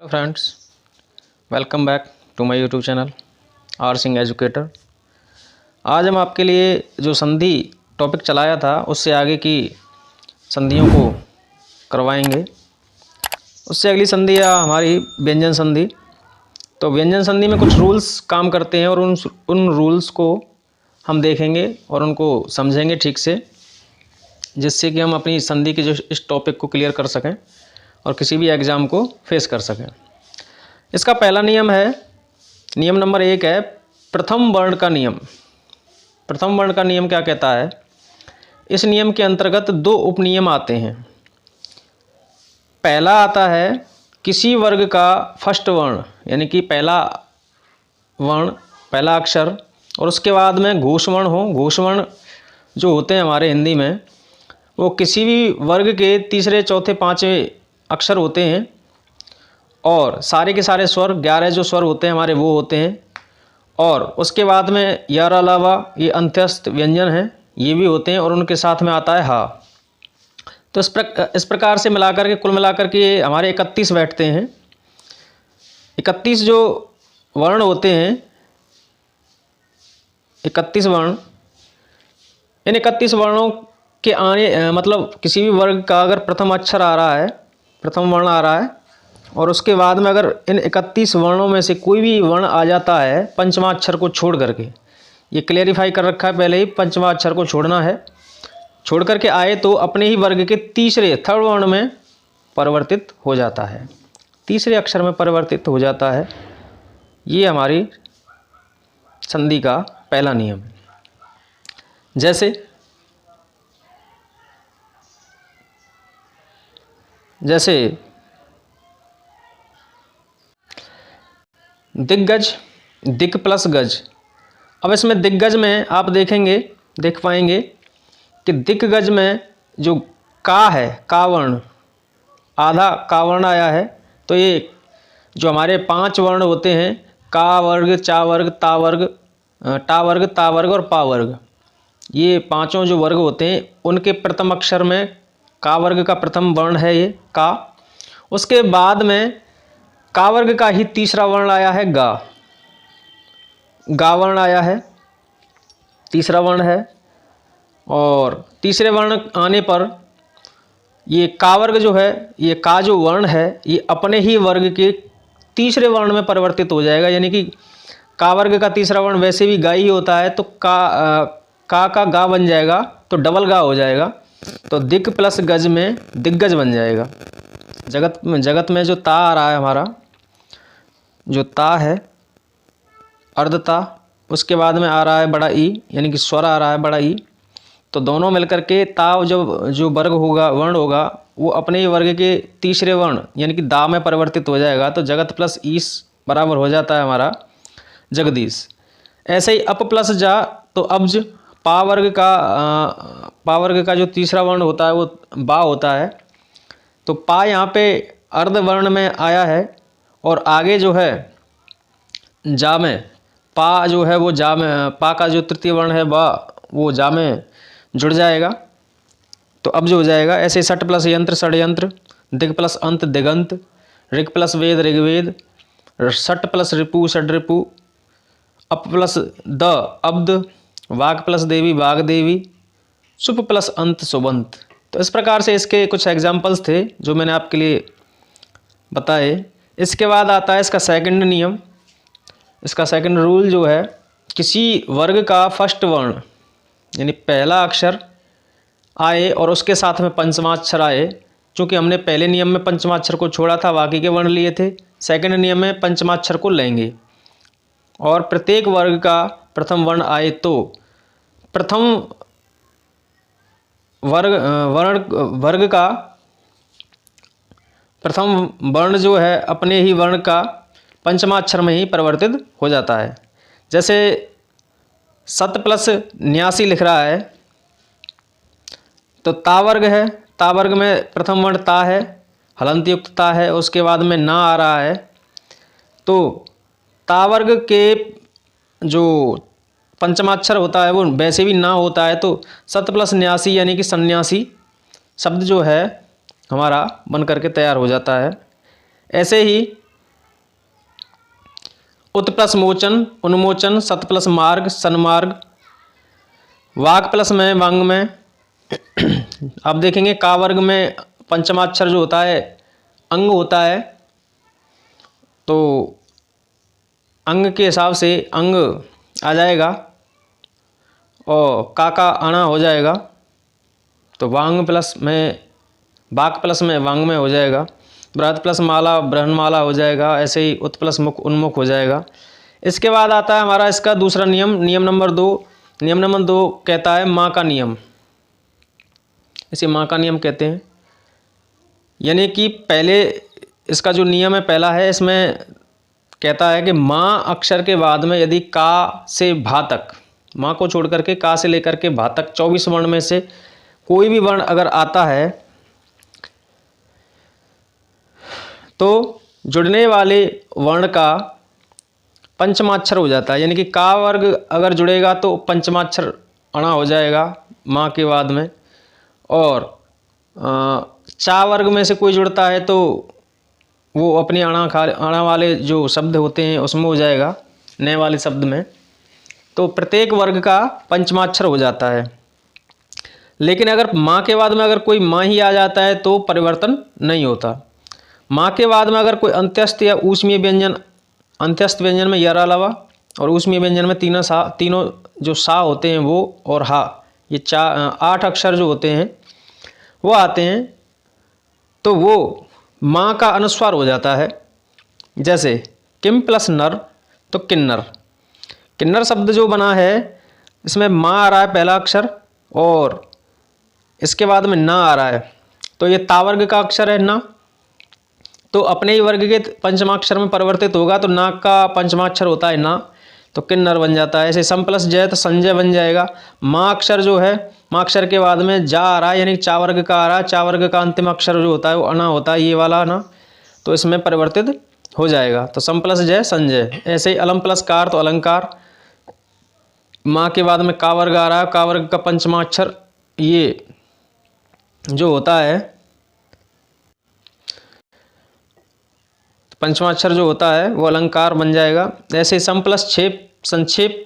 Friends, welcome back to my YouTube channel R Singh educator. आज हम आपके लिए जो संधि टॉपिक चलाया था उससे आगे की संधियों को करवाएंगे। उससे अगली संधि है हमारी व्यंजन संधि। तो व्यंजन संधि में कुछ रूल्स काम करते हैं और उन रूल्स को हम देखेंगे और उनको समझेंगे ठीक से, जिससे कि हम अपनी संधि के जो इस टॉपिक को क्लियर कर सकें और किसी भी एग्ज़ाम को फेस कर सकें। इसका पहला नियम है, नियम नंबर 1 है प्रथम वर्ण का नियम। प्रथम वर्ण का नियम क्या कहता है? इस नियम के अंतर्गत 2 उपनियम आते हैं। पहला आता है किसी वर्ग का फर्स्ट वर्ण, यानी कि पहला वर्ण, पहला अक्षर, और उसके बाद में घोष वर्ण हो। घोष वर्ण जो होते हैं हमारे हिंदी में, वो किसी भी वर्ग के तीसरे, चौथे, पाँचवें अक्षर होते हैं, और सारे के सारे स्वर 11 जो स्वर होते हैं हमारे वो होते हैं। और उसके बाद में यार अलावा ये अंत्यस्थ व्यंजन हैं, ये भी होते हैं, और उनके साथ में आता है हा। तो इस प्रकार से मिलाकर के, कुल मिलाकर के हमारे 31 बैठते हैं। 31 जो वर्ण होते हैं, 31 वर्ण, इन 31 वर्णों के आने मतलब किसी भी वर्ग का अगर प्रथम अक्षर आ रहा है, प्रथम वर्ण आ रहा है, और उसके बाद में अगर इन 31 वर्णों में से कोई भी वर्ण आ जाता है पंचमा अक्षर को छोड़ करके, ये क्लेरिफाई कर रखा है पहले ही, पंचमा अक्षर को छोड़ना है, छोड़ करके आए तो अपने ही वर्ग के तीसरे, थर्ड वर्ण में परिवर्तित हो जाता है, तीसरे अक्षर में परिवर्तित हो जाता है। ये हमारी संधि का पहला नियम है। जैसे दिग्गज, दिक् प्लस गज। अब इसमें दिग्गज में आप देख पाएंगे कि दिग्गज में जो का है, का वर्ण, आधा का वर्ण आया है। तो ये जो हमारे 5 वर्ण होते हैं, का वर्ग, चा वर्ग, ता वर्ग, टा वर्ग, ता वर्ग और पा वर्ग, ये पांचों जो वर्ग होते हैं उनके प्रथम अक्षर में का वर्ग का प्रथम वर्ण है ये का। उसके बाद में का वर्ग का ही तीसरा वर्ण आया है गा। गा वर्ण आया है, तीसरा वर्ण है। और तीसरे वर्ण आने पर ये का वर्ग जो है, ये का जो वर्ण है, ये अपने ही वर्ग के तीसरे वर्ण में परिवर्तित हो जाएगा। यानी कि का वर्ग का तीसरा वर्ण वैसे भी गा ही होता है, तो का गा बन जाएगा, तो डबल गा हो जाएगा। तो दिक् प्लस गज में दिग्गज बन जाएगा। जगत में जो ता आ रहा है, हमारा जो ता है अर्धता, उसके बाद में आ रहा है बड़ा ई, यानी कि स्वर आ रहा है बड़ा ई। तो दोनों मिलकर के ता जो वर्ग होगा, वर्ण होगा, वो अपने ही वर्ग के तीसरे वर्ण यानी कि दा में परिवर्तित हो जाएगा। तो जगत प्लस ईस बराबर हो जाता है हमारा जगदीश। ऐसे ही अप प्लस जा, तो अब्ज, पा वर्ग का जो तीसरा वर्ण होता है वो बा होता है। तो पा यहाँ पे अर्ध वर्ण में आया है, और आगे जो है जा में पा जो है वो जा में, पा का जो तृतीय वर्ण है बा, वो जा में जुड़ जाएगा, तो अब जो हो जाएगा। ऐसे सट प्लस यंत्र षड्यंत्र, दिग प्लस अंत दिगंत, ऋग प्लस वेद ऋग्वेद, सट प्लस रिपु षड्रिपु, अप प्लस द अब्द, वाग प्लस देवी वाग देवी, सुप प्लस अंत सुबंत। तो इस प्रकार से इसके कुछ एग्जाम्पल्स थे जो मैंने आपके लिए बताए। इसके बाद आता है इसका सेकंड नियम। इसका सेकंड रूल जो है, किसी वर्ग का फर्स्ट वर्ण यानी पहला अक्षर आए और उसके साथ में पंचमाक्षर आए। चूँकि हमने पहले नियम में पंचमाक्षर को छोड़ा था, बाकी के वर्ण लिए थे, सेकंड नियम में पंचमाक्षर को लेंगे। और प्रत्येक वर्ग का प्रथम वर्ण आए तो प्रथम वर्ग का प्रथम वर्ण जो है अपने ही वर्ण का पंचमाक्षर में ही परिवर्तित हो जाता है। जैसे 7 प्लस 89 लिख रहा है, तो ता वर्ग है, ता वर्ग में प्रथम वर्ण ता है, हलंत युक्त ता है, उसके बाद में ना आ रहा है। तो ता वर्ग के जो पंचमाक्षर होता है वो वैसे भी ना होता है, तो 7 प्लस 89 यानी कि सन्यासी शब्द जो है हमारा बन करके तैयार हो जाता है। ऐसे ही उत प्लस मोचन उन्मोचन, सत प्लस मार्ग सन्मार्ग, वाक प्लस में वांग में। अब देखेंगे का वर्ग में पंचमाक्षर जो होता है अंग होता है, तो अंग के हिसाब से अंग आ जाएगा और का अणा हो जाएगा, तो वांग प्लस में वाक प्लस में वांग में हो जाएगा। बृहत प्लस माला बृहन्माला हो जाएगा। ऐसे ही उत प्लस मुख उन्मुख हो जाएगा। इसके बाद आता है हमारा इसका दूसरा नियम, नियम नंबर 2। नियम नंबर 2 कहता है माँ का नियम, इसे माँ का नियम कहते हैं। यानी कि पहले इसका जो नियम है पहला है, इसमें कहता है कि माँ अक्षर के बाद में यदि का से भा तक, माँ को छोड़ करके का से लेकर के भा तक 24 वर्ण में से कोई भी वर्ण अगर आता है तो जुड़ने वाले वर्ण का पंचमाक्षर हो जाता है। यानी कि का वर्ग अगर जुड़ेगा तो पंचमाक्षर अणा हो जाएगा माँ के बाद में, और चा वर्ग में से कोई जुड़ता है तो वो अपने अणा वाले जो शब्द होते हैं उसमें हो जाएगा, नए वाले शब्द में। तो प्रत्येक वर्ग का पंचमाक्षर हो जाता है। लेकिन अगर माँ के बाद में अगर कोई माँ ही आ जाता है तो परिवर्तन नहीं होता। माँ के बाद में अगर कोई अंत्यस्थ या ऊष्मीय व्यंजन, अंत्यस्थ व्यंजन में यर अलावा और ऊष्मीय व्यंजन में तीनों जो सा होते हैं वो और हा, ये 8 अक्षर जो होते हैं वो आते हैं, तो वो माँ का अनुस्वार हो जाता है। जैसे किम प्लस नर तो किन्नर, किन्नर शब्द जो बना है इसमें माँ आ रहा है पहला अक्षर और इसके बाद में ना आ रहा है, तो ये तावर्ग का अक्षर है ना, तो अपने ही वर्ग के पंचमाक्षर में परिवर्तित होगा, तो नाक का पंचमाक्षर होता है ना, तो किन्नर बन जाता है। ऐसे सम प्लस जय तो संजय बन जाएगा। माँ अक्षर जो है, माँ अक्षर के बाद में जा आ रहा है यानी चा वर्ग का आ रहा है, चा वर्ग का अंतिम अक्षर जो होता है वो अना होता है, ये वाला ना, तो इसमें परिवर्तित हो जाएगा, तो सम प्लस जय संजय। ऐसे ही अलम प्लस कार तो अलंकार, माँ के बाद में का वर्ग आ रहा है, का वर्ग का पंचमाक्षर ये जो होता है, पंचमाक्षर जो होता है वो अलंकार बन जाएगा। ऐसे सम प्लस छेप संक्षेप,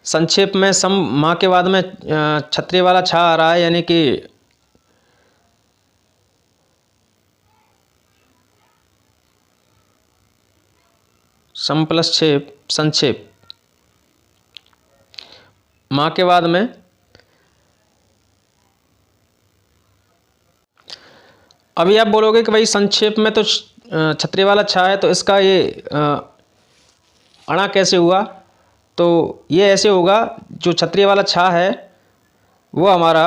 संक्षेप में सम माँ के बाद में क्षत्रिय वाला छा आ रहा है, यानी कि सम प्लस छेप संक्षेप, माँ के बाद में अभी आप बोलोगे कि भाई संक्षेप में तो क्षत्रिय वाला छा है, तो इसका ये अणा कैसे हुआ? तो ये ऐसे होगा, जो क्षत्रिय वाला छा है वो हमारा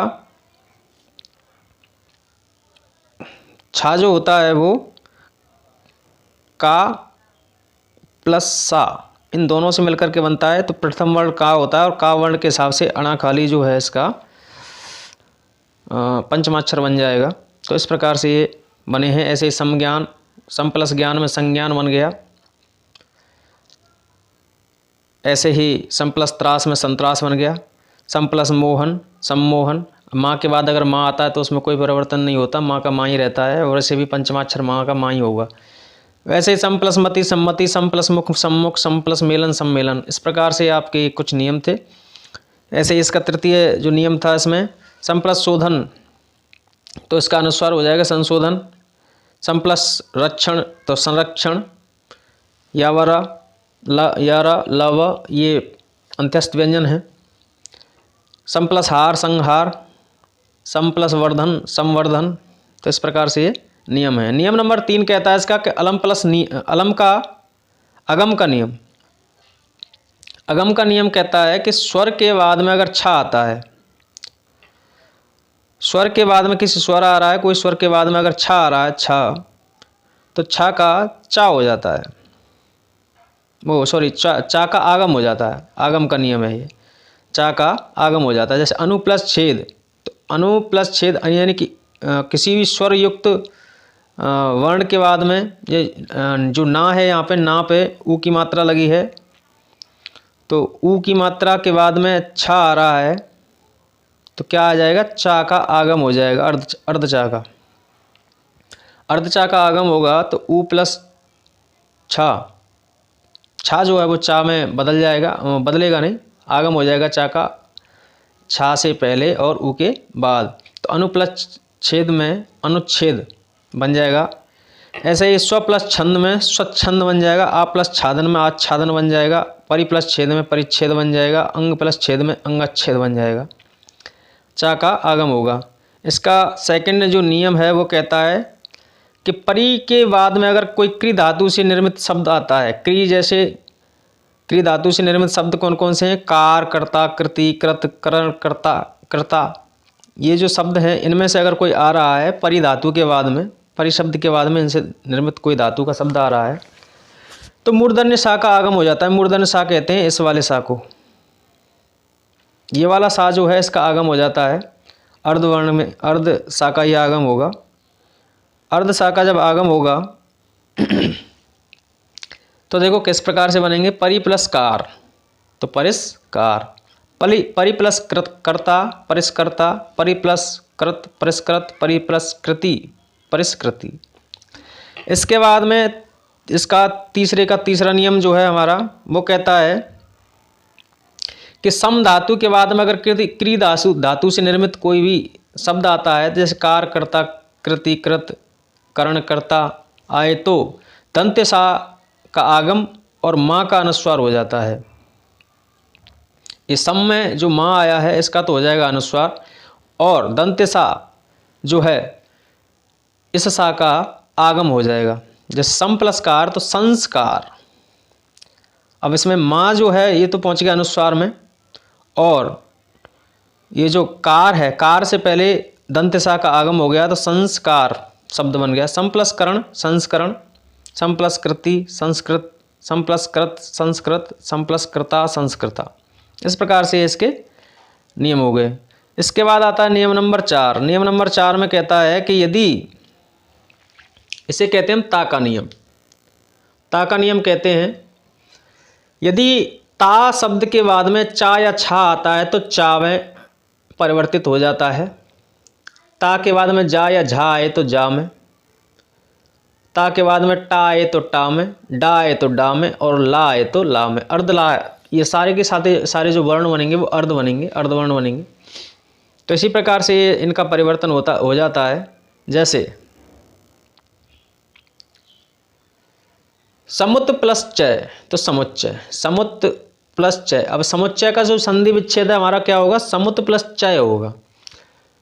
छा जो होता है वो का प्लस सा इन दोनों से मिलकर के बनता है, तो प्रथम वर्ण का होता है और का वर्ण के हिसाब से अणा खाली जो है इसका पंचमाक्षर बन जाएगा। तो इस प्रकार से ये बने हैं। ऐसे ही समज्ञान, सम प्लस ज्ञान में संज्ञान बन गया। ऐसे ही सम प्लस त्रास में संत्रास बन गया। सम प्लस मोहन सम्मोहन, माँ के बाद अगर माँ आता है तो उसमें कोई परिवर्तन नहीं होता, माँ का माँ ही रहता है, और ऐसे भी पंचमाक्षर माँ का माँ ही होगा। वैसे ही सम प्लस मति सम्मति, सम प्लस मुख सम्मुख, सम प्लस मेलन सम्मेलन, इस प्रकार से आपके कुछ नियम थे। ऐसे ही इसका तृतीय जो नियम था इसमें सम प्लस शोधन, तो इसका अनुस्वार हो जाएगा संशोधन। सम प्लस रक्षण तो संरक्षण। यावरा यारा लव ये अंत्यस्थ व्यंजन है। सम प्लस हार संहार, सम प्लस वर्धन संवर्धन, तो इस प्रकार से ये नियम है। नियम नंबर 3 कहता है इसका कि अलम प्लस अलम का अगम का नियम। अगम का नियम कहता है कि स्वर के बाद में अगर छा आता है, स्वर के बाद में किसी स्वर आ रहा है, कोई स्वर के बाद में अगर छा आ रहा है छा, तो छा का चा हो जाता है, वो सॉरी चा का आगम हो जाता है। आगम का नियम है ये, चा का आगम हो जाता है। जैसे अनु प्लस छेद, तो अनु प्लस छेद यानी कि किसी भी स्वर युक्त वर्ण के बाद में ये जो ना है, यहाँ पे ना पे ऊ की मात्रा लगी है, तो ऊ की मात्रा के बाद में छा आ रहा है, तो क्या आ जाएगा? चा का आगम हो जाएगा, अर्धचा का। अर्धचा का आगम होगा तो ऊ प्लस छा छा जो है वो चा में बदल जाएगा, बदलेगा नहीं, आगम हो जाएगा चा का छा से पहले और ऊ के बाद। तो अनु प्लस छेद में अनुच्छेद बन जाएगा। ऐसे ही स्व प्लस छंद में स्वच्छंद बन जाएगा। आ प्लस छादन में आच्छादन बन जाएगा। परि प्लस छेद में परिच्छेद बन जाएगा। अंग प्लस छेद में अंगच्छेद बन जाएगा। चा का आगम होगा। इसका सेकंड जो नियम है वो कहता है कि परि के बाद में अगर कोई क्री धातु से निर्मित शब्द आता है, क्री जैसे क्री धातु से निर्मित शब्द कौन कौन से हैं? कार, कर्ता, कृति, कृत, करण, कर्ता, कर्ता, ये जो शब्द हैं इनमें से अगर कोई आ रहा है परि धातु के बाद में, परि शब्द के बाद में इनसे निर्मित कोई धातु का शब्द आ रहा है तो मूर्धन्य सा का आगम हो जाता है। मूर्धन्य सा कहते हैं इस वाले सा को। ये वाला सा जो है इसका आगम हो जाता है अर्धवर्ण में, अर्ध सा का ही आगम होगा। अर्ध सा का जब आगम होगा तो देखो किस प्रकार से बनेंगे। परि प्लस कार तो परिस्कार, परि प्लस कर्ता परिस्कर्ता, परि प्लस कृत परिस्कृत, परि प्लस कृति परिस्कृति। इसके बाद में इसका तीसरा नियम जो है हमारा वो कहता है कि सम धातु के बाद में अगर क्री धातु से निर्मित कोई भी शब्द आता है जैसे कार, कर्ता, कृति, कृत, करण, कर्ता आए तो दंत्य सा का आगम और माँ का अनुस्वार हो जाता है। इस सम में जो माँ आया है इसका तो हो जाएगा अनुस्वार और दंत्य सा जो है इस सा का आगम हो जाएगा। जैसे सम प्लस कार तो संस्कार। अब इसमें माँ जो है ये तो पहुँच गया अनुस्वार में और ये जो कार है, कार से पहले दंत्य सा का आगम हो गया तो संस्कार शब्द बन गया। सम प्लस करण संस्करण, सम प्लस कृति संस्कृत, सम प्लस कृत संस्कृत, सम प्लस कृता संस्कृता। इस प्रकार से इसके नियम हो गए। इसके बाद आता है नियम नंबर 4। नियम नंबर 4 में कहता है कि यदि, इसे कहते हैं हम ता का नियम। ता का नियम कहते हैं यदि ता शब्द के बाद में चा या छा आता है तो चा में परिवर्तित हो जाता है। ता के बाद में जा या झा आए तो जा में, ता के बाद में टा आए तो टा में, डा आए तो डा में और ला आए तो ला में। अर्ध ला, ये सारे के सारे जो वर्ण बनेंगे वो अर्ध बनेंगे, अर्धवर्ण बनेंगे। तो इसी प्रकार से इनका परिवर्तन हो जाता है। जैसे समुत प्लस चय तो समुच्चय, समुत प्लस चय। अब समुच्चय का जो संधि विच्छेद है हमारा क्या होगा? समुत प्लस चय होगा।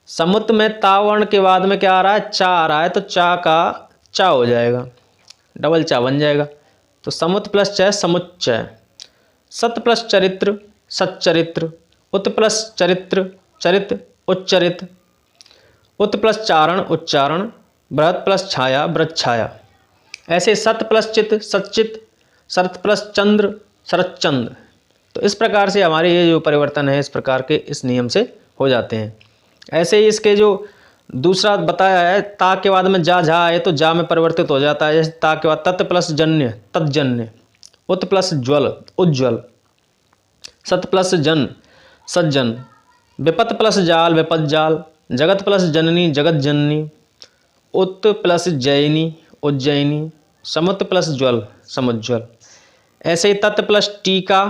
समुत में ता वर्ण के बाद में क्या आ रहा है? चा आ रहा है तो चा का चा हो जाएगा, डबल चा बन जाएगा। तो समुत प्लस चय समुच्चय। सत प्लस चरित्र सच्चरित्र, उत प्लस चरित्र चरित उच्चरित, उत प्लस चारण उच्चारण, बृहत प्लस छाया बृहत छाया। ऐसे सत प्लस चित सच्चित, शरत प्लस चंद्र शरतचंद। तो इस प्रकार से हमारे ये जो परिवर्तन है इस प्रकार के इस नियम से हो जाते हैं। ऐसे ही इसके जो दूसरा बताया है ता के बाद में जा झा आए तो जा में परिवर्तित हो जाता है। जैसे ता के बाद तत् प्लस जन्य तत्जन्य, उत प्लस ज्वल उज्ज्वल, सत प्लस जन सज्जन, विपत प्लस जाल विपत जाल, जगत प्लस जननी जगत जननी, उत प्लस जयनी उज्जयिनी, समुत प्लस ज्वल समुज्ज्वल। ऐसे ही तत् प्लस टीका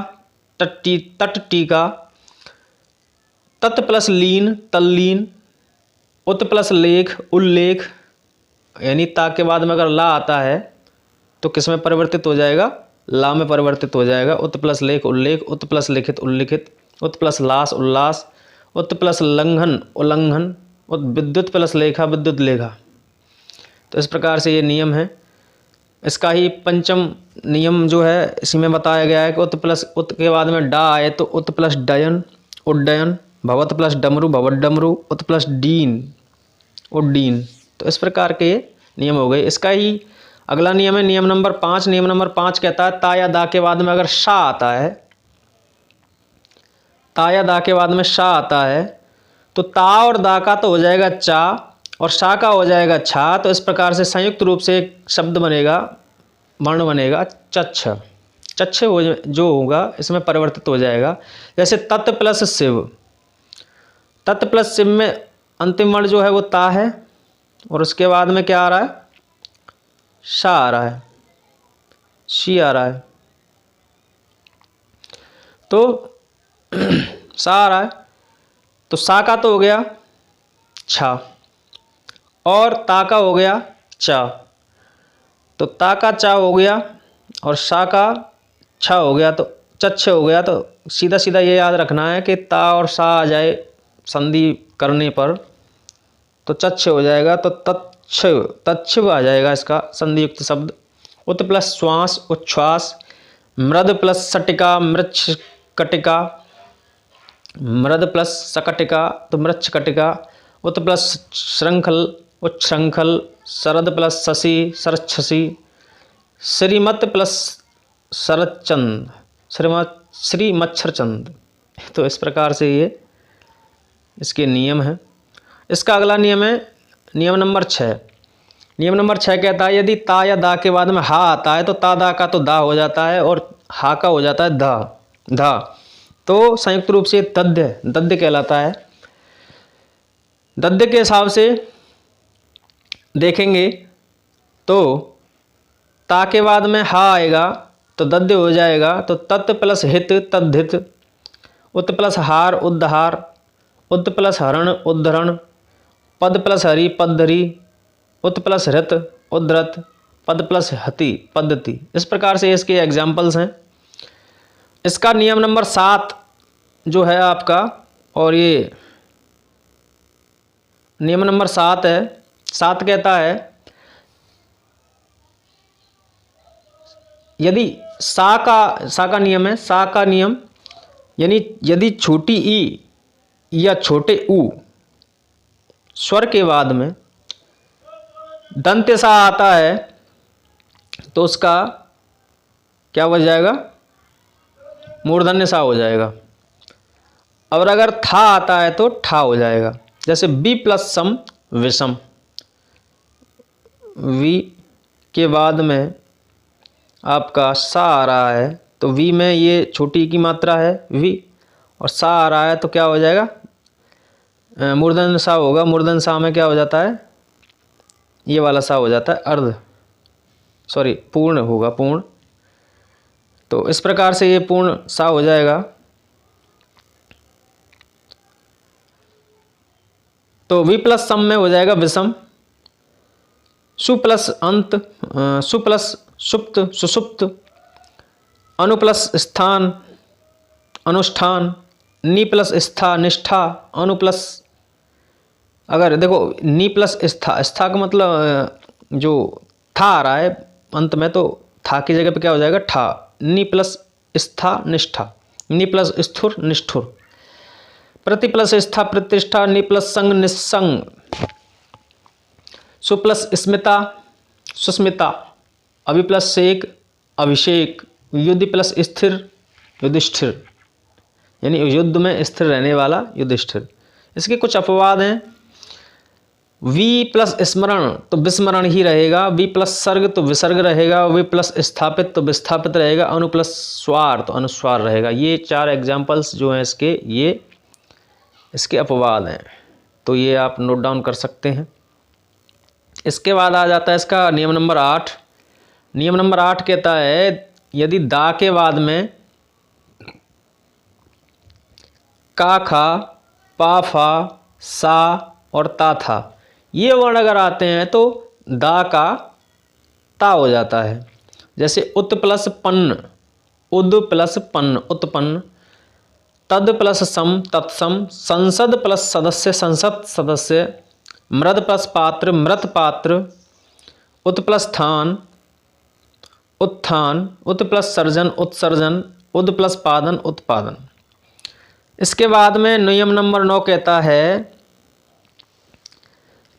तट टीका, तत् प्लस लीन तल्लीन, उत प्लस लेख उल्लेख। यानी ता के बाद में अगर ला आता है तो किस में परिवर्तित हो जाएगा? ला में परिवर्तित हो जाएगा। उत प्लस लेख उल्लेख, उत प्लस लिखित उल्लिखित, उत प्लस लास उल्लास, उत प्लस लंघन उल्लंघन, उत विद्युत प्लस लेखा विद्युत लेखा। तो इस प्रकार से ये नियम है। इसका ही पंचम नियम जो है इसी में बताया गया है कि उत के बाद में डा आए तो उत प्लस डयन उड्डयन, भवत प्लस डमरू भवत डमरू, उत प्लस डीन उड्डीन। तो इस प्रकार के नियम हो गए। इसका ही अगला नियम है नियम नंबर 5। नियम नंबर 5 कहता है ता या दा के बाद में अगर शा आता है, ता या दा के बाद में शा आता है तो ता और दा का तो हो जाएगा चा और शा का हो जाएगा छा। तो इस प्रकार से संयुक्त रूप से एक शब्द बनेगा, वर्ण बनेगा चच्छ। चच्छ जो होगा इसमें परिवर्तित हो जाएगा। जैसे तत् प्लस शिव, तत् प्लस शिव में अंतिम वर्ण जो है वो ता है और उसके बाद में क्या आ रहा है? शा आ रहा है, शी आ रहा है। तो सा आ रहा है, तो सा का तो हो गया छा और ता का हो गया चा, तो ता का चा हो गया और सा का छा हो गया, तो चच्छ हो गया। तो सीधा सीधा ये याद रखना है कि ता और सा आ जाए संधि करने पर तो चच्छ हो जाएगा, तो तच्छ तच्छ आ जाएगा इसका संधि युक्त शब्द। उत प्लस श्वास उच्छ्वास, मृद प्लस सटिका मृच्छ कटिका, मृद प्लस सकटिका तो मृच्छ कटिका। उत प्लस श्रृंखल उच्छृंखल, शरद प्लस शशि शरच्छसी, श्रीमत प्लस शरदचंद श्री मच्छरचंद। तो इस प्रकार से ये इसके नियम हैं। इसका अगला नियम है नियम नंबर 6। नियम नंबर 6 कहता है यदि ता या दा के बाद में हा आता है तो ता दा का तो दा हो जाता है और हा का हो जाता है धा धा, तो संयुक्त रूप से दद्य दद्य कहलाता है। दद्य के हिसाब से देखेंगे तो ता के बाद में हा आएगा तो दद्य हो जाएगा, तो तत् प्लस हित तद्धित, उत प्लस हार उद्धार, उत प्लस हरण उद्धरण, पद प्लस हरि पद्धरि, उत प्लस हृत उद्धृत, पद प्लस हति पद्धति। इस प्रकार से इसके एग्जाम्पल्स हैं। इसका नियम नंबर 7 जो है आपका, और ये नियम नंबर 7 है। 7 कहता है यदि सा का नियम है, सा का नियम यानी यदि छोटी ई या छोटे ऊ स्वर के बाद में दंत्य सा आता है तो उसका क्या हो जाएगा, मूर्धन्य सा हो जाएगा। और अगर था आता है तो ठा हो जाएगा। जैसे बी प्लस सम विषम, वी के बाद में आपका सा आ रहा है तो वी में ये छोटी की मात्रा है वी, और सा आ रहा है तो क्या हो जाएगा, मूर्धन्य सा होगा। मूर्धन्य सा में क्या हो जाता है, ये वाला सा हो जाता है अर्ध, सॉरी पूर्ण होगा पूर्ण। तो इस प्रकार से ये पूर्ण सा हो जाएगा। तो वी प्लस सम में हो जाएगा विषम, सु प्लस अंत सु प्लस सुप्त सुसुप्त, अनु प्लस स्थान अनुष्ठान, नी प्लस स्था निष्ठा, अनु प्लस, अगर देखो नी प्लस स्था, स्था का मतलब जो था आ रहा है अंत में, तो था की जगह पे क्या हो जाएगा ठा। नी प्लस स्था निष्ठा, नी प्लस स्थुर निष्ठुर, प्रति प्लस स्था प्रतिष्ठा, नी प्लस संग निस्संग, सु प्लस स्मिता सुस्मिता, अभि प्लस शेक अभिषेक, युद्धि प्लस स्थिर युधिष्ठिर, यानी युद्ध में स्थिर रहने वाला युधिष्ठिर। इसके कुछ अपवाद हैं। वी प्लस स्मरण तो विस्मरण ही रहेगा, वी प्लस सर्ग तो विसर्ग रहेगा, वी प्लस स्थापित तो विस्थापित रहेगा, अनु प्लस स्वार तो अनुस्वार रहेगा। ये 4 एग्जाम्पल्स जो हैं इसके, ये इसके अपवाद हैं, तो ये आप नोट डाउन कर सकते हैं। इसके बाद आ जाता है इसका नियम नंबर 8। नियम नंबर 8 कहता है यदि दा के बाद में का खा पा फा सा और ता था ये वर्ण अगर आते हैं तो दा का ता हो जाता है। जैसे उत प्लस पन्न उद प्लस पन्न उत्पन्न, तद प्लस सम तत्सम, संसद प्लस सदस्य संसद सदस्य, मृद प्लस पात्र मृत पात्र, उत प्लस थान उत्थान, उत प्लस सर्जन उत्सर्जन, उद प्लस पादन उत्पादन। इसके बाद में नियम नंबर 9 कहता है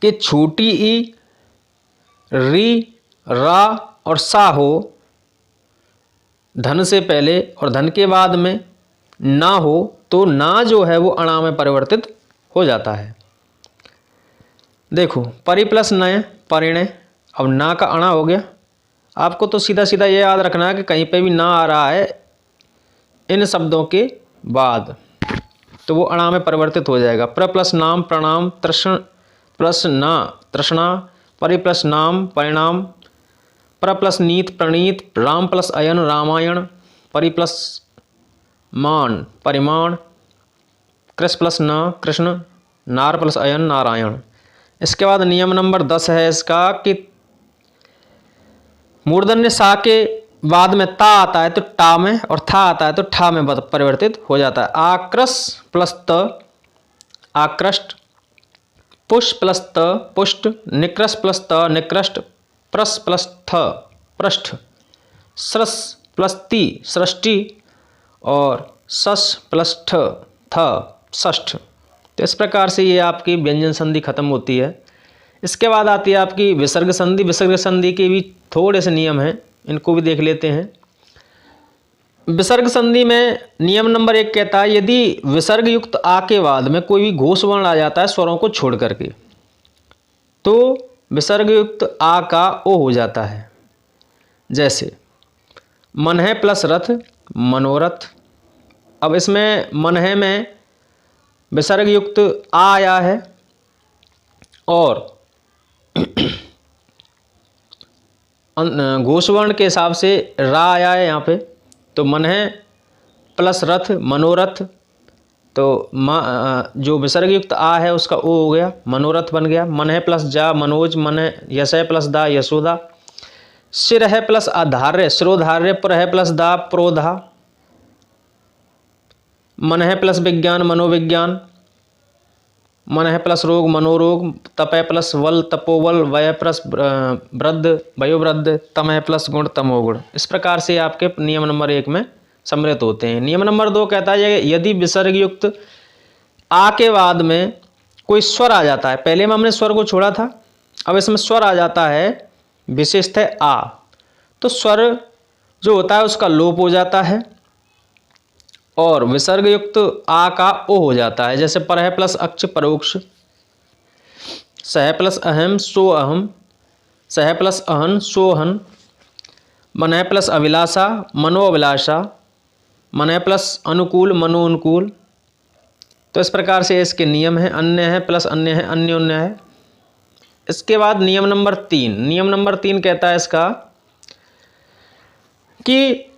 कि छोटी ई री रा और सा हो धन से पहले और धन के बाद में ना हो तो ना जो है वो अणा में परिवर्तित हो जाता है। देखो परि प्लस नय परिणय, अब ना का अणा हो गया। आपको तो सीधा सीधा ये याद रखना है कि कहीं पे भी ना आ रहा है इन शब्दों के बाद तो वो अणा में परिवर्तित हो जाएगा। प्र प्लस नाम प्रणाम, तृष्ण प्लस ना तृष्णा, परि प्लस नाम परिणाम, प्र प्लस नीत प्रणीत, राम प्लस अयन रामायण, परि प्लस मान परिमाण, कृष प्लस न कृष्ण, नार प्लस अयन नारायण। इसके बाद नियम नंबर 10 है इसका कि मूर्धन्य सा के बाद में ता आता है तो टा में, और था आता है तो ठा में परिवर्तित हो जाता है। आक्रस प्लस त आकृष्ट, पुष प्लस त पुष्ट, निकृष्ट प्लस त निकृष्ट, प्रस प्लस थ पृष्ठ, सृस प्लस ती सृष्टि, और सस प्लस ठ थ षष्ठ। तो इस प्रकार से ये आपकी व्यंजन संधि खत्म होती है। इसके बाद आती है आपकी विसर्ग संधि। विसर्ग संधि के भी थोड़े से नियम हैं, इनको भी देख लेते हैं। विसर्ग संधि में नियम नंबर 1 कहता है यदि विसर्ग युक्त आ के बाद में कोई भी घोष वर्ण आ जाता है स्वरों को छोड़ करके, तो विसर्ग युक्त आ का ओ हो जाता है। जैसे मन है प्लस रथ मनोरथ। अब इसमें मन है में विसर्ग युक्त आ आया है और घोषवर्ण के हिसाब से रा आया है यहाँ पे, तो मन है प्लस रथ मनोरथ, तो जो विसर्ग युक्त आ है उसका ओ हो गया, मनोरथ बन गया। मन है प्लस जा मनोज, मन है यश है प्लस दा यशोदा, सिर है प्लस आधार्य सिरोधार्य, प्र है प्लस दा प्रोधा, मन है प्लस विज्ञान मनोविज्ञान, मन है प्लस रोग मनोरोग, तप है प्लस वल तपोवल, वय प्लस वृद्ध वयोवृद्ध, तम है प्लस गुण तमोगुण। इस प्रकार से आपके नियम नंबर 1 में सम्मिलित होते हैं। नियम नंबर 2 कहता है यदि विसर्ग युक्त आ के बाद में कोई स्वर आ जाता है, पहले में हमने स्वर को छोड़ा था, अब इसमें स्वर आ जाता है विशेषतः आ, तो स्वर जो होता है उसका लोप हो जाता है और विसर्ग युक्त आ का ओ हो जाता है। जैसे पर है प्लस अक्ष परोक्ष, सह प्लस अहम सो अहम, सह प्लस अहन सोहन, मन है प्लस अभिलाषा मनो अभिलाषा, मन है प्लस अनुकूल मनो अनुकूल। तो इस प्रकार से इसके नियम हैं। अन्य है प्लस अन्य है अन्योन्य है। इसके बाद नियम नंबर 3, नियम नंबर 3 कहता है इसका कि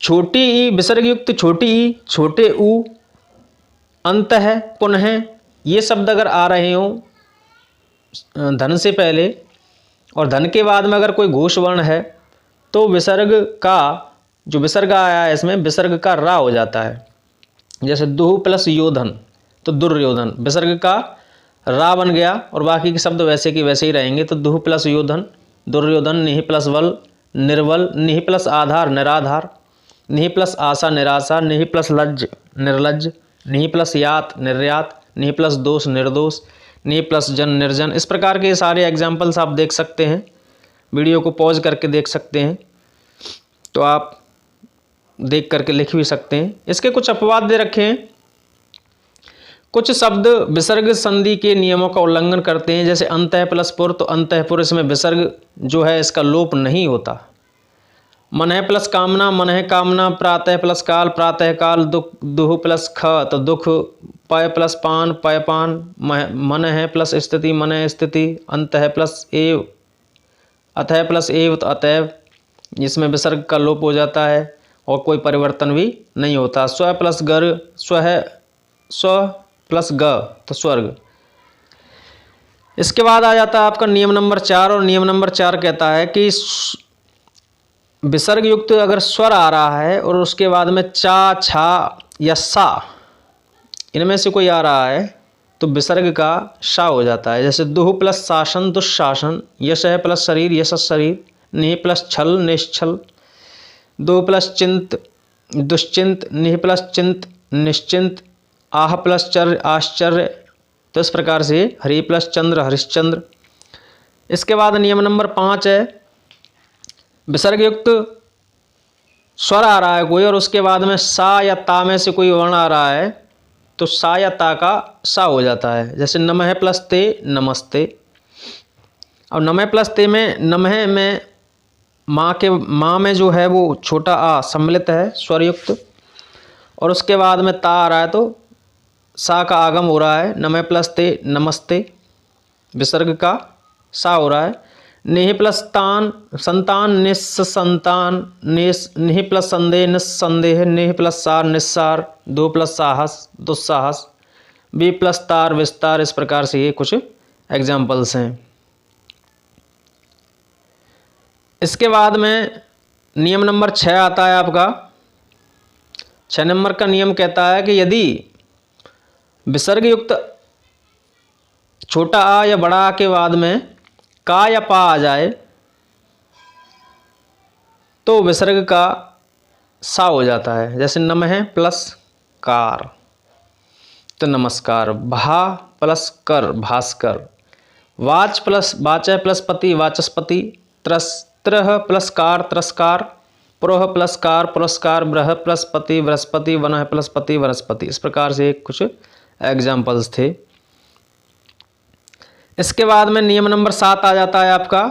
छोटी ई विसर्ग युक्त छोटी ई छोटे ऊ अंत है पुनः, ये शब्द अगर आ रहे हों धन से पहले और धन के बाद में अगर कोई घोष वर्ण है तो विसर्ग का जो विसर्ग आया है इसमें विसर्ग का रा हो जाता है। जैसे दुह प्लस योधन तो दुर्योधन, विसर्ग का रा बन गया और बाकी के शब्द वैसे की वैसे ही रहेंगे। तो दुह प्लस योधन दुर्योधन, निहि प्लस वल निर्वल, निहि प्लस आधार निराधार, निहि प्लस आशा निराशा, निहि प्लस लज्ज निर्लज्ज, निहि प्लस यात निर्यात, निहि प्लस दोष निर्दोष, निहि प्लस जन निर्जन। इस प्रकार के सारे एग्जाम्पल्स आप देख सकते हैं, वीडियो को पॉज करके देख सकते हैं, तो आप देख करके लिख भी सकते हैं। इसके कुछ अपवाद दे रखे हैं। कुछ शब्द विसर्ग संधि के नियमों का उल्लंघन करते हैं, जैसे अंतः प्लस पुर, तो अंतःपुर इसमें विसर्ग जो है इसका लोप नहीं होता। मन है प्लस कामना मन है कामना, प्रातः प्लस काल प्रातः काल, दुख दुह प्लस ख तो दुख, पय प्लस पान पय पान, मन है प्लस स्थिति मन है स्थिति, अंत है प्लस एव अतः प्लस एव तो अतएव, जिसमें विसर्ग का लोप हो जाता है और कोई परिवर्तन भी नहीं होता। स्व प्लस गर स्व है स्व प्लस ग तो स्वर्ग। इसके बाद आ जाता है आपका नियम नंबर 4 और नियम नंबर 4 कहता है कि विसर्ग युक्त अगर स्वर आ रहा है और उसके बाद में चा छा या सा इनमें से कोई आ रहा है तो विसर्ग का शा हो जाता है। जैसे दुह प्लस शासन दुशासन, यश है प्लस शरीर यश शरीर, निह प्लस छल निश्छल, दो प्लस चिंत दुश्चिंत, निह प्लस चिंत निश्चिंत, आह प्लस चर आश्चर्य। तो इस प्रकार से हरि प्लस चंद्र हरिश्चंद्र। इसके बाद नियम नंबर 5 है विसर्ग युक्त स्वर आ रहा है कोई और उसके बाद में सा या ता में से कोई वर्ण आ रहा है तो सा या ता का सा हो जाता है। जैसे नमः प्लस ते नमस्ते। अब नमः प्लस ते में नमः में माँ में जो है वो छोटा आ सम्मिलित है स्वर युक्त और उसके बाद में ता आ रहा है तो सा का आगम हो रहा है। नमः प्लस ते नमस्ते, विसर्ग का सा हो रहा है। निहि प्लस तान संतान, निस्संतान, निहि प्लस संदेह निस्संदेह, निहि प्लस सार निस्सार, दो प्लस साहस दुस्साहस, बी प्लस तार विस्तार। इस प्रकार से ये कुछ एग्जाम्पल्स हैं। इसके बाद में नियम नंबर 6 आता है आपका। 6 नंबर का नियम कहता है कि यदि विसर्ग युक्त छोटा आ या बड़ा आ के बाद में का या पा आ जाए तो विसर्ग का सा हो जाता है। जैसे नमः प्लस कार तो नमस्कार, भा प्लस कर भास्कर, वाच प्लस वाचय प्लस पति वाचस्पति, त्रह प्लस कार त्रस्कार, प्रोह प्लस कार पुरस्कार, ब्रह प्लस पति बृहस्पति, वनः प्लस पति वनस्पति। इस प्रकार से कुछ एग्जाम्पल्स थे। इसके बाद में नियम नंबर 7 आ जाता है आपका।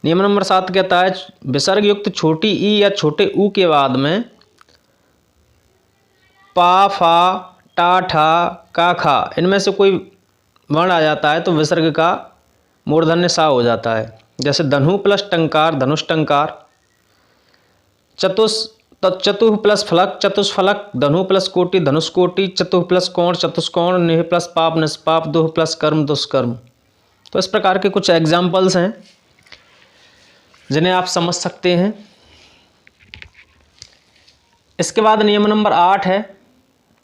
नियम नंबर 7 कहता है विसर्ग युक्त छोटी ई या छोटे ऊ के बाद में पा फा टा ठा का खा इनमें से कोई वर्ण आ जाता है तो विसर्ग का मूर्धन्य सा हो जाता है। जैसे धनु प्लस टंकार धनुष टंकार, चतुः प्लस फलक चतुष्फलक, धनु प्लस कोटि धनुष कोटि, चतुः प्लस कोण चतुष्कोण, निह प्लस पाप निष्पाप, दुह प्लस कर्म दुष्कर्म। तो इस प्रकार के कुछ एग्जाम्पल्स हैं जिन्हें आप समझ सकते हैं। इसके बाद नियम नंबर 8 है।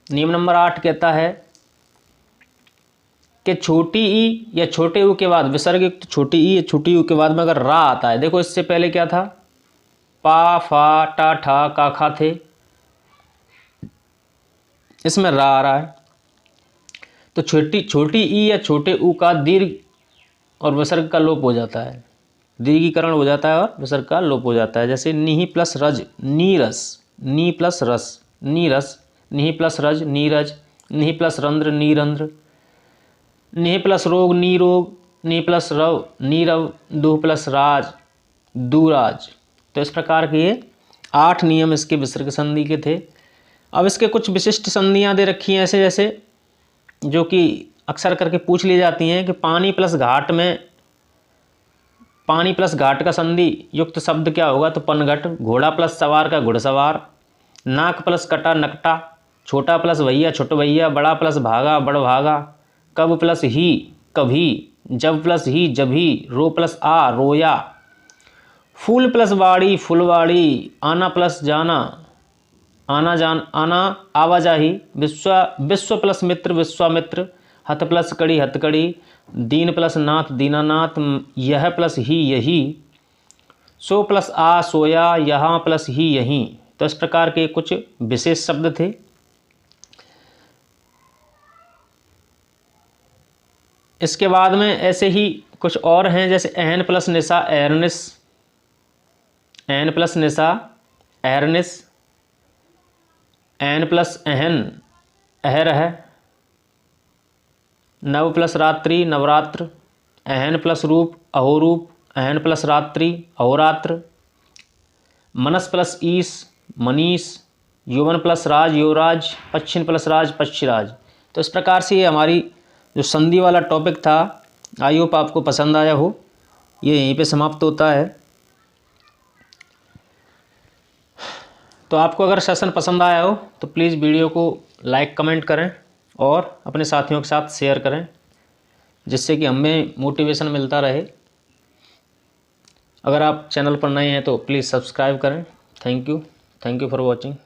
नियम नंबर 8 कहता है कि छोटी ई या छोटे ऊ के बाद विसर्ग युक्त छोटी ई या छोटी ऊ के बाद में अगर रा आता है, देखो इससे पहले क्या था, पा फा टा ठा का खा थे, इसमें रा आ रहा है तो छोटी ई या छोटे ऊ का दीर्घ और विसर्ग का लोप हो जाता है, दीर्घीकरण हो जाता है और विसर्ग का लोप हो जाता है। जैसे निहि प्लस रज नीरस, नी प्लस रस नीरस, निहि प्लस रज नीरज, निहि प्लस रंध्र नीरंध्र, निहि प्लस रोग नीरोग, निहि प्लस रव नीरव, दुह प्लस राज दुराज। तो इस प्रकार के ये 8 नियम इसके विसर्ग संधि के थे। अब इसके कुछ विशिष्ट संधियाँ दे रखी हैं ऐसे जैसे जो कि अक्सर करके पूछ ली जाती हैं कि पानी प्लस घाट में पानी प्लस घाट का संधि युक्त शब्द क्या होगा, तो पनघट, घोड़ा प्लस सवार का घुड़सवार, नाक प्लस कटा नकटा, छोटा प्लस भैया छोट भैया, बड़ा प्लस भागा बड़ भागा, कब प्लस ही कभी, जब प्लस ही जभी, रो प्लस आ रोया, फूल प्लस बाड़ी फुलवाड़ी, आना प्लस जाना आना आवाजाही, विश्व प्लस मित्र विश्वामित्र, हथ प्लस कड़ी हथकड़ी, दीन प्लस नाथ दीनानाथ, यह प्लस ही यही, सो प्लस आ सोया, यहाँ प्लस ही यहीं। तो इस प्रकार के कुछ विशेष शब्द थे। इसके बाद में ऐसे ही कुछ और हैं जैसे एहन प्लस निशा एहरनिस, एन प्लस निशा एहरनिस, एन प्लस एहन अहरह, नव प्लस रात्रि नवरात्र, एहन प्लस रूप अहोरूप, एहन प्लस रात्रि अहोरात्र, मनस प्लस ईस मनीष, यौवन प्लस राज युवराज, पश्चिन प्लस राज पक्षीराज। तो इस प्रकार से ये हमारी जो संधि वाला टॉपिक था, आई होप आपको पसंद आया हो। ये यहीं पे समाप्त होता है। तो आपको अगर सेशन पसंद आया हो तो प्लीज़ वीडियो को लाइक कमेंट करें और अपने साथियों के साथ शेयर करें, जिससे कि हमें मोटिवेशन मिलता रहे। अगर आप चैनल पर नए हैं तो प्लीज़ सब्सक्राइब करें। Thank you for watching.